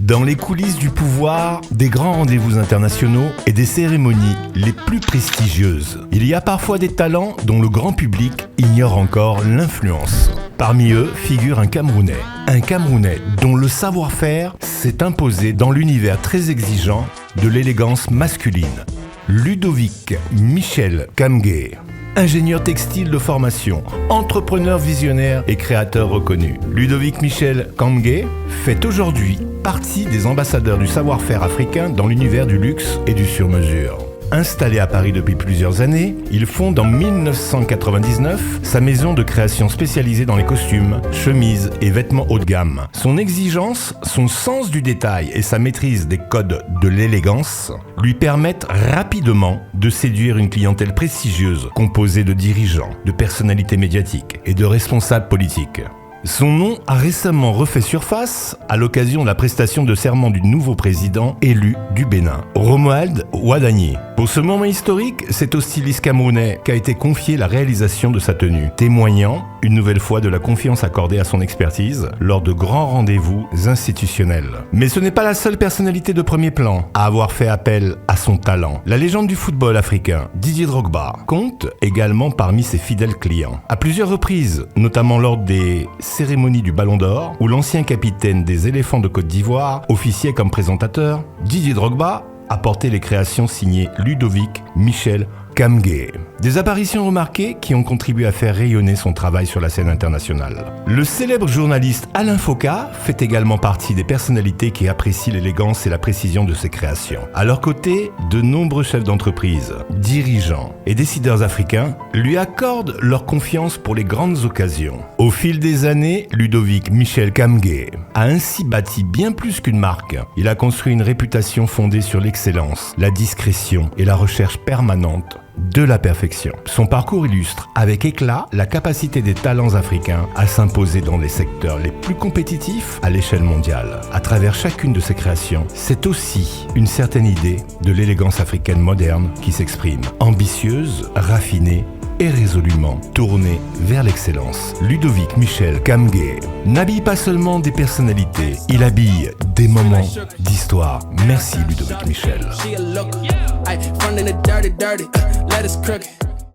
Dans les coulisses du pouvoir, des grands rendez-vous internationaux et des cérémonies les plus prestigieuses, il y a parfois des talents dont le grand public ignore encore l'influence. Parmi eux figure un Camerounais dont le savoir-faire s'est imposé dans l'univers très exigeant de l'élégance masculine. Ludovic Michel Kamgé. Ingénieur textile de formation, entrepreneur visionnaire et créateur reconnu. Ludovic Michel Kamgé fait aujourd'hui partie des ambassadeurs du savoir-faire africain dans l'univers du luxe et du sur-mesure. Installé à Paris depuis plusieurs années, il fonde en 1999 sa maison de création spécialisée dans les costumes, chemises et vêtements haut de gamme. Son exigence, son sens du détail et sa maîtrise des codes de l'élégance lui permettent rapidement de séduire une clientèle prestigieuse composée de dirigeants, de personnalités médiatiques et de responsables politiques. Son nom a récemment refait surface à l'occasion de la prestation de serment du nouveau président élu du Bénin, Romuald Wadagni. Pour ce moment historique, c'est au styliste camerounais qu'a été confiée la réalisation de sa tenue, témoignant une nouvelle fois de la confiance accordée à son expertise lors de grands rendez-vous institutionnels. Mais ce n'est pas la seule personnalité de premier plan à avoir fait appel à son talent. La légende du football africain, Didier Drogba, compte également parmi ses fidèles clients. À plusieurs reprises, notamment lors des cérémonie du Ballon d'Or, où l'ancien capitaine des Éléphants de Côte d'Ivoire officiait comme présentateur, Didier Drogba a porté les créations signées Ludovic Michel Kamgé. Des apparitions remarquées qui ont contribué à faire rayonner son travail sur la scène internationale. Le célèbre journaliste Alain Foka fait également partie des personnalités qui apprécient l'élégance et la précision de ses créations. À leur côté, de nombreux chefs d'entreprise, dirigeants et décideurs africains lui accordent leur confiance pour les grandes occasions. Au fil des années, Ludovic Michel Kamgé a ainsi bâti bien plus qu'une marque. Il a construit une réputation fondée sur l'excellence, la discrétion et la recherche permanente de la perfection. Son parcours illustre avec éclat la capacité des talents africains à s'imposer dans les secteurs les plus compétitifs à l'échelle mondiale. À travers chacune de ses créations, c'est aussi une certaine idée de l'élégance africaine moderne qui s'exprime, ambitieuse, raffinée et résolument tournée vers l'excellence. Ludovic Michel Kamgé n'habille pas seulement des personnalités, il habille des moments d'histoire. Merci Ludovic Michel.